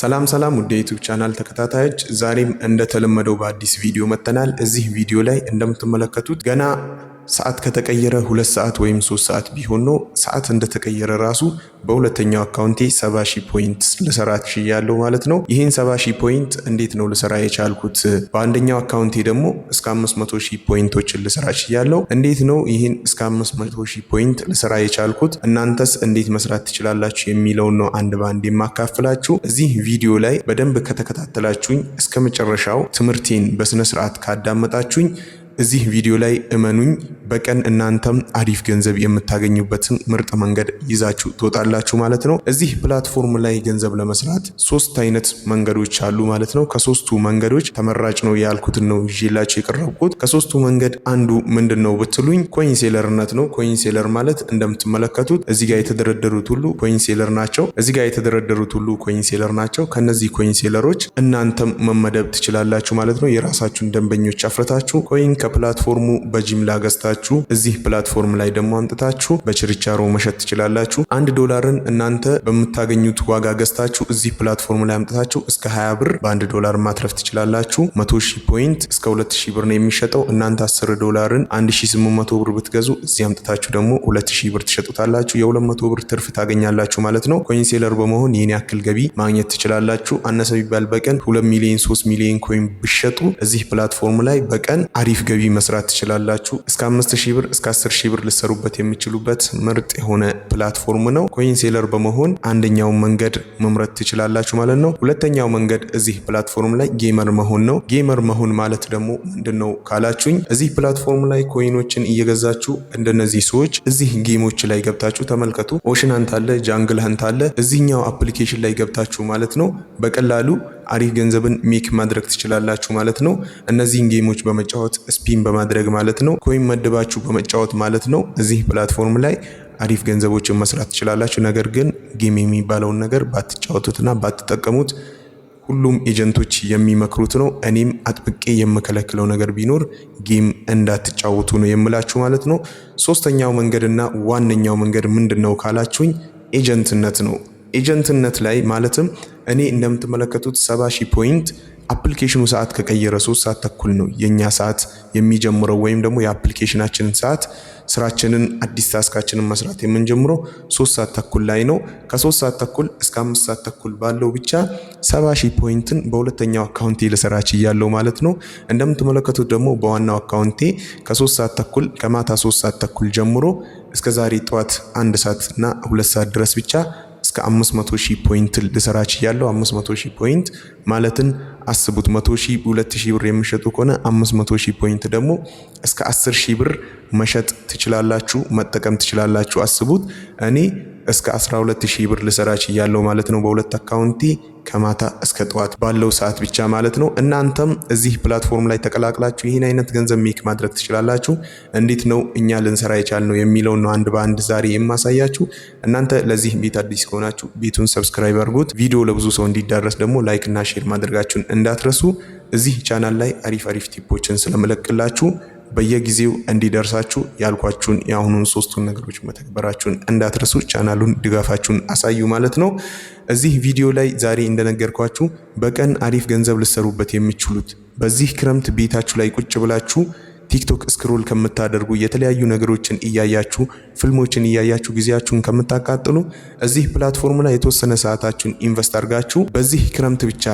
ሰላም ውድ የዩቲዩብ ቻናል ተከታታዮች ዛሬም እንደተለመደው በአዲስ ቪዲዮ መጥተናል። እዚህ ቪዲዮ ላይ እንደምትመለከቱት ገና ሰዓት ከተቀየረ 2 ሰዓት ወይም 3 ሰዓት ቢሆን ነው ሰዓት እንደተቀየረ ራሱ በሁለተኛው አካውንቴ 70,000 ፖይንት ልሰራ ችያለሁ ማለት ነው። ይህን 70,000 ፖይንት እንዴት ነው ልሰራ የቻልኩት? በአንደኛው አካውንቴ ደግሞ እስከ 500,000 ፖይንቶችን ልሰራ ችያለሁ። እንዴት ነው ይህን እስከ 500,000 ፖይንት ልሰራ የቻልኩት? እናንተስ እንዴት መስራት ትችላላችሁ የሚለውን ነው አንድ ባንድ የማካፍላችሁ። እዚህ ቪዲዮ ላይ በደንብ ከተከታተላችሁኝ እስከ መጨረሻው ትምህርቴን በስነ ስርዓት ካዳመጣችሁኝ እዚህ ቪዲዮ ላይ እመኑኝ በቀን እናንተም አሪፍ ገንዘብ የምታገኙበትን ምርጥ መንገድ ይዛችሁ ትወጣላችሁ ማለት ነው። እዚህ ፕላትፎርም ላይ ገንዘብ ለመስራት 3 አይነት መንገዶች አሉ ማለት ነው። ከሶስቱ መንገዶች ተመራጭ ነው ያልኩትን ነው ይዤላችሁ የቀረብኩት። ከሶስቱ መንገድ አንዱ ምንድነው ብትሉኝ ኮይን ሴለርነት ነው። ኮይን ሴለር ማለት እንደምትመለከቱት እዚህ ጋር የተደረደሩት ሁሉ ኮይን ሴለር ናቸው። እዚህ ጋር የተደረደሩት ሁሉ ኮይን ሴለር ናቸው። ከነዚህ ኮይን ሴለሮች እናንተም መመደብ ትችላላችሁ ማለት ነው። የራሳችሁን ደንበኞች አፍርታችሁ ኮይን ከፕላትፎርሙ በጅምላ ገዝታችሁ እዚህ ፕላትፎርም ላይ ደግሞ አምጥታችሁ በችርቻሮ መሸጥ ትችላላችሁ። $1ን እናንተ በምታገኙት ዋጋ ገዝታችሁ እዚህ ፕላትፎርም ላይ አምጥታችሁ እስከ 20 ብር $1 ማትረፍ ትችላላችሁ። 100,000 ፖይንት እስከ 2,000 ብር ነው የሚሸጠው። እናንተ $10ን 1,800 ብር ብትገዙ እዚህ አምጥታችሁ ደግሞ 2,000 ብር ትሸጡታላችሁ። የ200 ብር ትርፍ ታገኛላችሁ ማለት ነው። ኮይን ሴለር በመሆን ይህን ያክል ገቢ ማግኘት ትችላላችሁ። አነሰ ቢባል በቀን 2 ሚሊዮን 3 ሚሊዮን ኮይን ብትሸጡ እዚህ ፕላትፎርም ላይ በቀን አሪፍ ገቢ መስራት ትችላላችሁ። እስከ 5,000 ብር እስከ 10,000 ብር ልሰሩበት የሚችሉበት ምርጥ የሆነ ፕላትፎርም ነው። ኮይን ሴለር በመሆን አንደኛው መንገድ መምረጥ ትችላላችሁ ማለት ነው። ሁለተኛው መንገድ እዚህ ፕላትፎርም ላይ ጌመር መሆን ነው። ጌመር መሆን ማለት ደግሞ ምንድነው ካላችሁኝ እዚህ ፕላትፎርም ላይ ኮይኖችን እየገዛችሁ እንደነዚህ ሰዎች እዚህ ጌሞች ላይ ገብታችሁ ተመልከቱ። ኦሽን ሃንት አለ፣ ጃንግል ሃንት አለ። እዚህኛው አፕሊኬሽን ላይ ገብታችሁ ማለት ነው በቀላሉ አሪፍ ገንዘብን ሜክ ማድረግ ትችላላችሁ ማለት ነው። እነዚህን ጌሞች በመጫወት ስፒን በማድረግ ማለት ነው፣ ኮይን መድባችሁ በመጫወት ማለት ነው እዚህ ፕላትፎርም ላይ አሪፍ ገንዘቦችን መስራት ትችላላችሁ። ነገር ግን ጌም የሚባለውን ነገር ባትጫወቱትና ባትጠቀሙት ሁሉም ኤጀንቶች የሚመክሩት ነው። እኔም አጥብቄ የምከለክለው ነገር ቢኖር ጌም እንዳትጫወቱ ነው የምላችሁ ማለት ነው። ሶስተኛው መንገድና ዋነኛው መንገድ ምንድነው ካላችሁኝ ኤጀንትነት ነው። ኤጀንትነት ላይ ማለትም እኔ እንደምትመለከቱት 70,000 ፖይንት አፕሊኬሽኑ ሰዓት ከቀየረ 3 ሰዓት ተኩል ነው የኛ ሰዓት የሚጀምረው፣ ወይም ደግሞ የአፕሊኬሽናችንን ሰዓት ስራችንን አዲስ ታስካችንን መስራት የምንጀምረው 3 ሰዓት ተኩል ላይ ነው። ከ3 ሰዓት ተኩል እስከ 5 ሰዓት ተኩል ባለው ብቻ 70,000 ፖይንትን በሁለተኛው አካውንቴ ልሰራ ችያለሁ ማለት ነው። እንደምትመለከቱት ደግሞ በዋናው አካውንቴ ከ3 ሰዓት ተኩል ከማታ 3 ሰዓት ተኩል ጀምሮ እስከ ዛሬ ጠዋት 1 ሰዓት እና 2 ሰዓት ድረስ ብቻ እስከ 500,000 ፖይንት ልሰራ ችያለሁ። 500,000 ፖይንት ማለትን አስቡት። 100,000 2,000 ብር የሚሸጡ ከሆነ 500,000 ፖይንት ደግሞ እስከ 10,000 ብር መሸጥ ትችላላችሁ፣ መጠቀም ትችላላችሁ። አስቡት። እኔ እስከ 12,000 ብር ልሰራ ችያለሁ ማለት ነው በሁለት አካውንቴ ከማታ እስከ ጠዋት ባለው ሰዓት ብቻ ማለት ነው። እናንተም እዚህ ፕላትፎርም ላይ ተቀላቅላችሁ ይህን አይነት ገንዘብ ሜክ ማድረግ ትችላላችሁ። እንዴት ነው እኛ ልንሰራ የቻልነው የሚለው ነው አንድ በአንድ ዛሬ የማሳያችሁ። እናንተ ለዚህ ቤት አዲስ ከሆናችሁ ቤቱን ሰብስክራይብ አድርጉት። ቪዲዮ ለብዙ ሰው እንዲዳረስ ደግሞ ላይክ እና ሼር ማድረጋችሁን እንዳትረሱ። እዚህ ቻናል ላይ አሪፍ ቲፖችን ስለመለቅላችሁ በየጊዜው እንዲደርሳችሁ ያልኳችሁን የአሁኑን 3ቱን ነገሮች መተግበራችሁን እንዳትረሱ። ቻናሉን ድጋፋችሁን አሳዩ ማለት ነው። እዚህ ቪዲዮ ላይ ዛሬ እንደነገርኳችሁ በቀን አሪፍ ገንዘብ ልሰሩበት የሚችሉት በዚህ ክረምት ቤታችሁ ላይ ቁጭ ብላችሁ ቲክቶክ ስክሮል ከምታደርጉ የተለያዩ ነገሮችን እያያችሁ ፊልሞችን እያያችሁ ጊዜያችሁን ከምታቃጥሉ እዚህ ፕላትፎርም ላይ የተወሰነ ሰዓታችሁን ኢንቨስት አድርጋችሁ በዚህ ክረምት ብቻ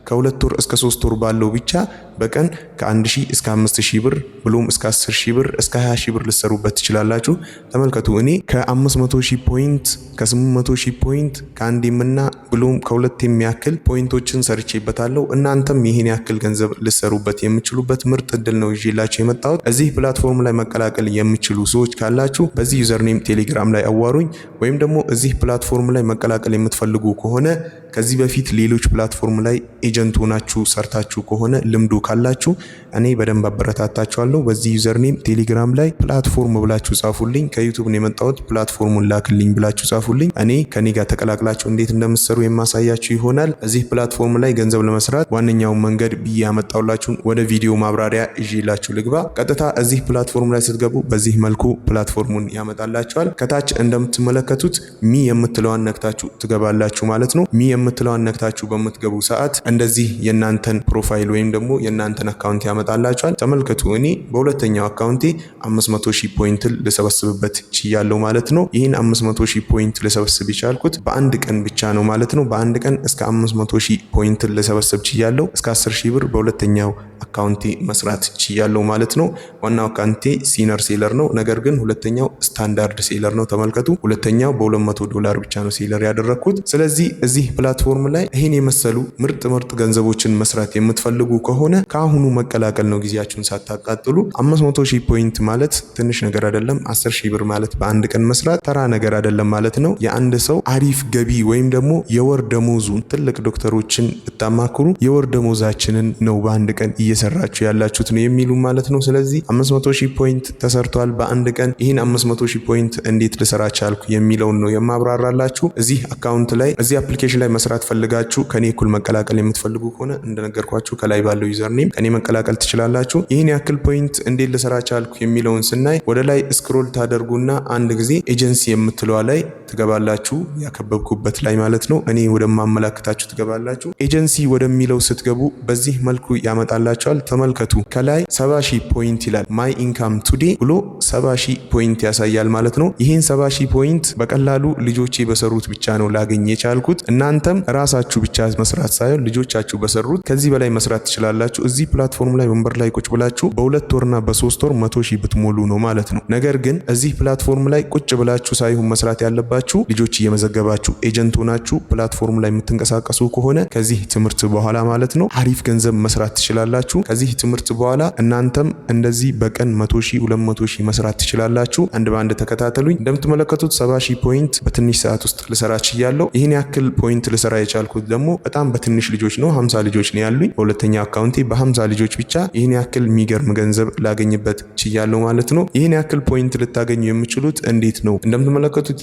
ከ2 ወር እስከ 3 ወር ባለው ብቻ በቀን ከ1,000 እስከ 5,000 ብር ብሎም እስከ 10,000 ብር እስከ 20,000 ብር ልሰሩበት ትችላላችሁ። ተመልከቱ። እኔ ከ500,000 ፖይንት ከ800,000 ፖይንት ከአንዴምና ብሎም ከሁለት የሚያክል ፖይንቶችን ሰርቼበታለሁ። እናንተም ይሄን ያክል ገንዘብ ልሰሩበት የምትችሉበት ምርጥ እድል ነው ይዤላችሁ የመጣሁት። እዚህ ፕላትፎርም ላይ መቀላቀል የምትችሉ ሰዎች ካላችሁ በዚህ ዩዘርኔም ቴሌግራም ላይ አዋሩኝ፣ ወይም ደግሞ እዚህ ፕላትፎርም ላይ መቀላቀል የምትፈልጉ ከሆነ ከዚህ በፊት ሌሎች ፕላትፎርም ላይ ኤጀንት ሆናችሁ ሰርታችሁ ከሆነ ልምዱ ካላችሁ እኔ በደንብ አበረታታችኋለሁ። በዚህ ዩዘርኔም ቴሌግራም ላይ ፕላትፎርም ብላችሁ ጻፉልኝ። ከዩቲዩብ ነው የመጣሁት ፕላትፎርሙን ላክልኝ ብላችሁ ጻፉልኝ። እኔ ከኔ ጋር ተቀላቅላችሁ እንዴት እንደምትሰሩ የማሳያችሁ ይሆናል። እዚህ ፕላትፎርም ላይ ገንዘብ ለመስራት ዋነኛውን መንገድ ብዬ ያመጣሁላችሁን ወደ ቪዲዮ ማብራሪያ ይዤላችሁ ልግባ። ቀጥታ እዚህ ፕላትፎርም ላይ ስትገቡ በዚህ መልኩ ፕላትፎርሙን ያመጣላችኋል። ከታች እንደምትመለከቱት ሚ የምትለዋን ነክታችሁ ትገባላችሁ ማለት ነው። ሚ የምትለዋን ነክታችሁ በምትገቡ ሰዓት እንደዚህ የናንተን ፕሮፋይል ወይም ደግሞ የናንተን አካውንት ያመጣላችኋል። ተመልከቱ እኔ በሁለተኛው አካውንቴ 500,000 ፖይንት ልሰበስብበት ችያለሁ ማለት ነው። ይህን 500,000 ፖይንት ልሰበስብ የቻልኩት በአንድ ቀን ብቻ ነው ማለት ነው። በአንድ ቀን እስከ 500,000 ፖይንት ልሰበስብ ችያለሁ። እስከ 10,000 ብር በሁለተኛው አካውንቴ መስራት ችያለሁ ማለት ነው። ዋናው አካውንቴ ሲነር ሴለር ነው፣ ነገር ግን ሁለተኛው ስታንዳርድ ሴለር ነው። ተመልከቱ ሁለተኛው በ$200 ብቻ ነው ሴለር ያደረኩት። ስለዚህ እዚህ ፕላትፎርም ላይ ይሄን የመሰሉ ምርጥ ገንዘቦችን መስራት የምትፈልጉ ከሆነ ከአሁኑ መቀላቀል ነው፣ ጊዜያችሁን ሳታቃጥሉ። 500,000 ፖይንት ማለት ትንሽ ነገር አይደለም። 10,000 ብር ማለት በአንድ ቀን መስራት ተራ ነገር አይደለም ማለት ነው። የአንድ ሰው አሪፍ ገቢ ወይም ደግሞ የወር ደሞዙን ትልቅ ዶክተሮችን ብታማክሩ የወር ደሞዛችንን ነው በአንድ ቀን እየሰራችሁ ያላችሁት ነው የሚሉ ማለት ነው። ስለዚህ 500,000 ፖይንት ተሰርቷል በአንድ ቀን። ይህን 500,000 ፖይንት እንዴት ልሰራ ቻልኩ የሚለውን ነው የማብራራላችሁ። እዚህ አካውንት ላይ እዚህ አፕሊኬሽን ላይ መስራት ፈልጋችሁ ከኔ እኩል መቀላቀል የምትፈልጉ ከሆነ እንደነገርኳችሁ ከላይ ባለው ዩዘርኔም ከኔ መቀላቀል ትችላላችሁ። ይህን ያክል ፖይንት እንዴት ልሰራ ቻልኩ የሚለውን ስናይ ወደ ላይ ስክሮል ታደርጉና አንድ ጊዜ ኤጀንሲ የምትለዋ ላይ ትገባላችሁ። ያከበብኩበት ላይ ማለት ነው። እኔ ወደማመላክታችሁ ትገባላችሁ። ኤጀንሲ ወደሚለው ስትገቡ በዚህ መልኩ ያመጣላችኋል። ተመልከቱ ከላይ 70,000 ፖይንት ይላል። ማይ ኢንካም ቱዴ ብሎ 70,000 ፖይንት ያሳያል ማለት ነው። ይህን 70,000 ፖይንት በቀላሉ ልጆቼ በሰሩት ብቻ ነው ላገኝ የቻልኩት። እናንተም ራሳችሁ ብቻ መስራት ሳይሆን ልጆቻችሁ በሰሩት ከዚህ በላይ መስራት ትችላላችሁ። እዚህ ፕላትፎርም ላይ ወንበር ላይ ቁጭ ብላችሁ በ2 ወርና በ3 ወር 100,000 ብትሞሉ ነው ማለት ነው። ነገር ግን እዚህ ፕላትፎርም ላይ ቁጭ ብላችሁ ሳይሆን መስራት ያለባችሁ ልጆች እየመዘገባችሁ ኤጀንት ሆናችሁ ፕላትፎርም ላይ የምትንቀሳቀሱ ከሆነ ከዚህ ትምህርት በኋላ ማለት ነው አሪፍ ገንዘብ መስራት ትችላላችሁ። ከዚህ ትምህርት በኋላ እናንተም እንደዚህ በቀን 100,000 200,000 መስራት ትችላላችሁ። አንድ በአንድ ተከታተሉኝ። እንደምትመለከቱት 70,000 ፖይንት በትንሽ ሰዓት ውስጥ ልሰራ ችያለሁ። ይህን ያክል ፖይንት ልሰራ የቻልኩት ደግሞ በጣም በትንሽ ልጆች ነው። 50 ልጆች ነው ያሉኝ። በሁለተኛ አካውንቴ በ50 ልጆች ብቻ ይህን ያክል የሚገርም ገንዘብ ላገኝበት ችያለሁ ማለት ነው። ይህን ያክል ፖይንት ልታገኙ የምችሉት እንዴት ነው? እንደምትመለከቱት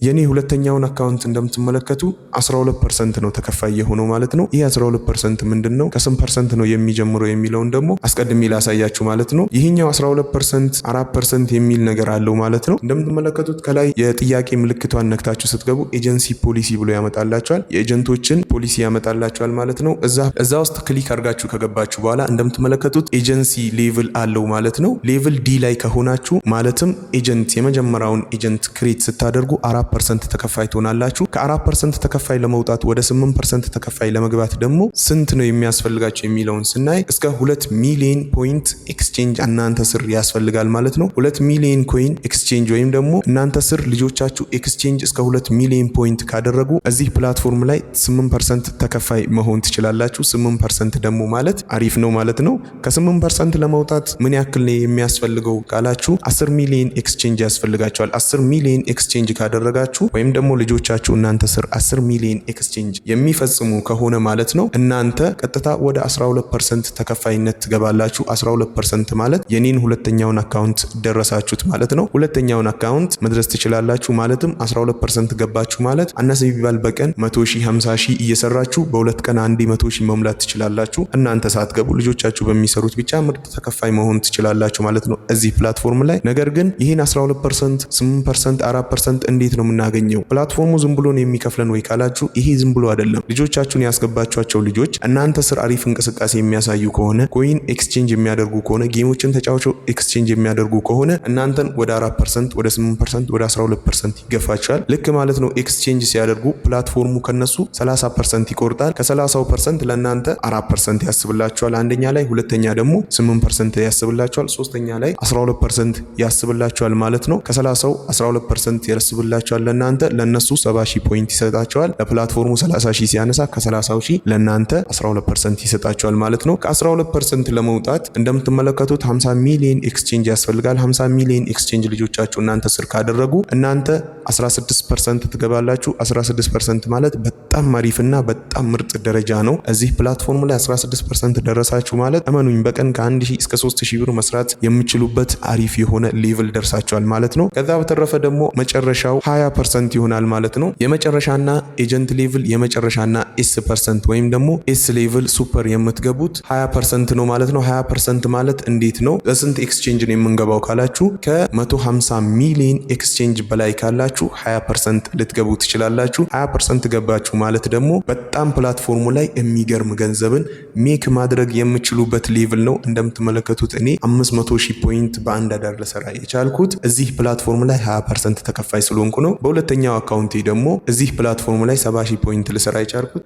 የኔ ሁለተኛውን አካውንት እንደምትመለከቱ 12% ነው ተከፋይ የሆነው ማለት ነው። ይህ 12% ምንድን ነው? ከስንት ፐርሰንት ነው የሚጀምረው የሚለውን ደግሞ አስቀድሜ ላሳያችሁ ማለት ነው። ይህኛው 12% 4% የሚል ነገር አለው ማለት ነው። እንደምትመለከቱት ከላይ የጥያቄ ምልክቷን ነክታችሁ ስትገቡ ኤጀንሲ ፖሊሲ ብሎ ያመጣላችኋል። የኤጀንቶችን ፖሊሲ ያመጣላችኋል ማለት ነው። እዛ ውስጥ ክሊክ አድርጋችሁ ከገባችሁ በኋላ እንደምትመለከቱት ኤጀንሲ ሌቭል አለው ማለት ነው። ሌቭል ዲ ላይ ከሆናችሁ ማለትም ኤጀንት የመጀመሪያውን ኤጀንት ክሬት ስታደርጉ 4% ተከፋይ ትሆናላችሁ። ከ4% ተከፋይ ለመውጣት ወደ 8% ተከፋይ ለመግባት ደግሞ ስንት ነው የሚያስፈልጋችሁ የሚለውን ስናይ እስከ 2 ሚሊዮን ፖይንት ኤክስቼንጅ እናንተ ስር ያስፈልጋል ማለት ነው። 2 ሚሊዮን ኮይን ኤክስቼንጅ ወይም ደግሞ እናንተ ስር ልጆቻችሁ ኤክስቼንጅ እስከ 2 ሚሊዮን ፖይንት ካደረጉ እዚህ ፕላትፎርም ላይ 8% ተከፋይ መሆን ትችላላችሁ። 8% ደግሞ ማለት አሪፍ ነው ማለት ነው። ከ8% ለመውጣት ምን ያክል ነው የሚያስፈልገው ካላችሁ 10 ሚሊዮን ኤክስቼንጅ ያስፈልጋችኋል። 10 ሚሊዮን ኤክስቼንጅ ካደረጋችሁ ወይም ደግሞ ልጆቻችሁ እናንተ ስር 10 ሚሊዮን ኤክስቼንጅ የሚፈጽሙ ከሆነ ማለት ነው እናንተ ቀጥታ ወደ 12% ተከፋይነት ትገባላችሁ። 12% ማለት የኔን ሁለተኛውን አካውንት ደረሳችሁት ማለት ነው። ሁለተኛውን አካውንት መድረስ ትችላላችሁ። ማለትም 12% ገባችሁ ማለት አነሰ ቢባል በቀን 100,000 50,000 እየሰራችሁ በሁለት ቀን አንዴ 100,000 መሙላት ትችላላችሁ። እናንተ ሳትገቡ ልጆቻችሁ በሚሰሩት ብቻ ምርጥ ተከፋይ መሆን ትችላላችሁ ማለት ነው እዚህ ፕላትፎርም ላይ። ነገር ግን ይህን 12%፣ 8%፣ 4% እንዴት ነው የምናገኘው? ፕላትፎርሙ ዝም ብሎ ነው የሚከፍለን ወይ ካላችሁ ይሄ ዝም ብሎ አይደለም። ልጆቻችሁን ያስገባችኋቸው ልጆች እናንተ ስር አሪፍ እንቅስቃሴ የሚያሳዩ ከሆነ ኮይን ኤክስቼንጅ የሚያደርጉ ከሆነ ጌሞችን ተጫውተው ኤክስቼንጅ የሚያደርጉ ከሆነ እናንተን ወደ 4%፣ ወደ 8%፣ ወደ 12% ይገፋችኋል። ልክ ማለት ነው። ኤክስቼንጅ ሲያደርጉ ፕላትፎርሙ ከነሱ 30% ይቆርጣል። ከ30% ለእናንተ 4% ያስብላችኋል አንደኛ ላይ፣ ሁለተኛ ደግሞ 8% ያስብላችኋል፣ ሶስተኛ ላይ 12% ያስብላችኋል ማለት ነው። ከ30 12% ያስብላችኋል ለእናንተ፣ ለነሱ 70,000 ፖይንት ይሰጣቸዋል። ለፕላትፎርሙ 30,000 ሲያነሳ ከ30,000 ለእናንተ 12% ይሰጣቸዋል ማለት ነው። ከ በ12% ለመውጣት እንደምትመለከቱት 50 ሚሊዮን ኤክስቼንጅ ያስፈልጋል። 50 ሚሊዮን ኤክስቼንጅ ልጆቻችሁ እናንተ ስር ካደረጉ እናንተ 16% ትገባላችሁ። 16% ማለት በጣም አሪፍና በጣም ምርጥ ደረጃ ነው። እዚህ ፕላትፎርም ላይ 16% ደረሳችሁ ማለት እመኑኝ በቀን ከ1000 እስከ 3000 ብር መስራት የምችሉበት አሪፍ የሆነ ሌቭል ደርሳችኋል ማለት ነው። ከዛ በተረፈ ደግሞ መጨረሻው 20% ይሆናል ማለት ነው። የመጨረሻና ኤጀንት ሌቭል የመጨረሻና S% ወይም ደግሞ S ሌቭል ሱፐር የምትገቡት 20% ነው ማለት ነው። 20% ማለት እንዴት ነው? በስንት ኤክስቼንጅ ነው የምንገባው ካላችሁ ከ150 ሚሊዮን ኤክስቼንጅ በላይ ካላችሁ 20% ልትገቡ ትችላላችሁ። 20% ገባችሁ ማለት ደግሞ በጣም ፕላትፎርሙ ላይ የሚገርም ገንዘብን ሜክ ማድረግ የምችሉበት ሌቭል ነው። እንደምትመለከቱት እኔ 500,000 ፖይንት በአንድ አዳር ለሰራ የቻልኩት እዚህ ፕላትፎርም ላይ 20% ተከፋይ ስለሆንኩ ነው። በሁለተኛው አካውንቴ ደግሞ እዚህ ፕላትፎርም ላይ 70,000 ፖይንት ለሰራ የቻልኩት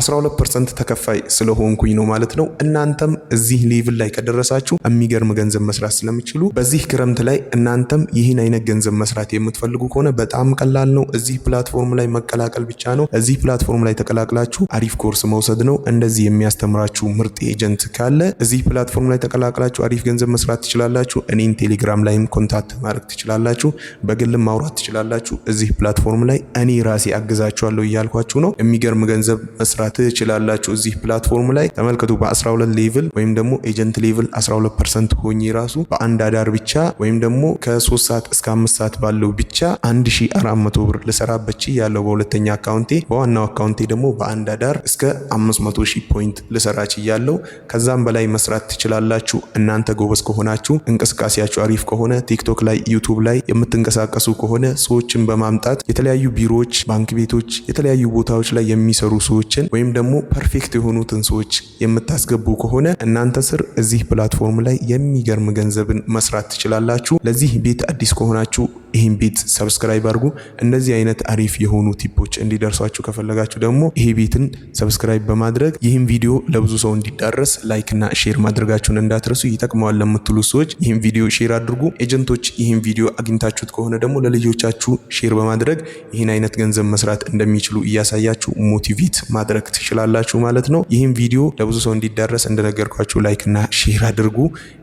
12% ተከፋይ ስለሆንኩኝ ነው ማለት ነው። እናንተም እዚህ ሌቭል ላይ ከደረሳችሁ የሚገርም ገንዘብ መስራት ስለምችሉ በዚህ ክረምት ላይ እናንተም ይህን አይነት ገንዘብ መስራት የምትፈልጉ ከሆነ በጣም ቀላል ነው። እዚህ ፕላትፎርም ላይ መቀላቀል ብቻ ነው። እዚህ ፕላትፎርም ላይ ተቀላቅላችሁ አሪፍ ኮርስ መውሰድ ነው። እንደዚህ የሚያስተምራችሁ ምርጥ ኤጀንት ካለ እዚህ ፕላትፎርም ላይ ተቀላቅላችሁ አሪፍ ገንዘብ መስራት ትችላላችሁ። እኔን ቴሌግራም ላይም ኮንታክት ማድረግ ትችላላችሁ። በግልም ማውራት ትችላላችሁ። እዚህ ፕላትፎርም ላይ እኔ ራሴ አግዛችኋለሁ እያልኳችሁ ነው። የሚገርም ገንዘብ መስራት ትችላላችሁ። እዚህ ፕላትፎርም ላይ ተመልከቱ። በ12 ሌቭል ወይም ደግሞ ኤጀንት ሌቭል 12% ሆኜ ራሱ በአንድ አዳር ብቻ ወይም ደግሞ ከ3 ሰዓት እስከ 5 ሰዓት ባለው ብቻ 1400 ብር ልሰራበች ያለው በሁለተኛ አካውንቴ። በዋናው አካውንቴ ደግሞ በአንድ አዳር እስከ 500,000 ፖይንት ልሰራች ያለው። ከዛም በላይ መስራት ትችላላችሁ። እናንተ ጎበዝ ከሆናችሁ እንቅስቃሴያችሁ አሪፍ ከሆነ ቲክቶክ ላይ ዩቲዩብ ላይ የምትንቀሳቀሱ ከሆነ ሰዎችን በማምጣት የተለያዩ ቢሮዎች፣ ባንክ ቤቶች፣ የተለያዩ ቦታዎች ላይ የሚሰሩ ሰዎችን ወይም ደግሞ ፐርፌክት የሆኑትን ሰዎች የምታስገቡ ከሆነ እናንተ ስር እዚህ ፕላትፎርም ላይ የሚገርም ገንዘብን መስራት ትችላላችሁ። ለዚህ ቤት አዲስ ከሆናችሁ ይህን ቤት ሰብስክራይብ አድርጉ። እንደዚህ አይነት አሪፍ የሆኑ ቲፖች እንዲደርሷችሁ ከፈለጋችሁ ደግሞ ይሄ ቤትን ሰብስክራይብ በማድረግ ይህን ቪዲዮ ለብዙ ሰው እንዲዳረስ ላይክ እና ሼር ማድረጋችሁን እንዳትረሱ። ይጠቅመዋል ለምትሉ ሰዎች ይህን ቪዲዮ ሼር አድርጉ። ኤጀንቶች ይህን ቪዲዮ አግኝታችሁት ከሆነ ደግሞ ለልጆቻችሁ ሼር በማድረግ ይህን አይነት ገንዘብ መስራት እንደሚችሉ እያሳያችሁ ሞቲቬት ማድረግ ትችላላችሁ ማለት ነው። ይህን ቪዲዮ ለብዙ ሰው እንዲዳረስ እንደነገርኳችሁ ላይክ እና ሼር አድርጉ።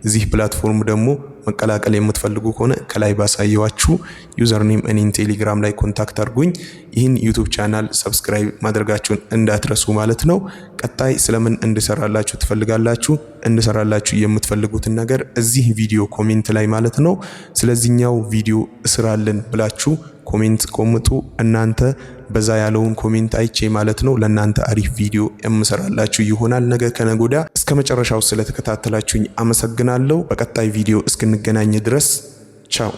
እዚህ ፕላትፎርም ደግሞ መቀላቀል የምትፈልጉ ከሆነ ከላይ ባሳየዋችሁ ዩዘርኔም እኔን ቴሌግራም ላይ ኮንታክት አድርጉኝ። ይህን ዩቲዩብ ቻናል ሰብስክራይብ ማድረጋችሁን እንዳትረሱ ማለት ነው። ቀጣይ ስለምን እንድሰራላችሁ ትፈልጋላችሁ? እንድሰራላችሁ የምትፈልጉትን ነገር እዚህ ቪዲዮ ኮሜንት ላይ ማለት ነው ስለዚህኛው ቪዲዮ እስራለን ብላችሁ ኮሜንት ቆምጡ። እናንተ በዛ ያለውን ኮሜንት አይቼ ማለት ነው ለእናንተ አሪፍ ቪዲዮ የምሰራላችሁ ይሆናል ነገ ከነገ ወዲያ። እስከ መጨረሻው ስለተከታተላችሁኝ አመሰግናለሁ። በቀጣይ ቪዲዮ እስክንገናኝ ድረስ ቻው።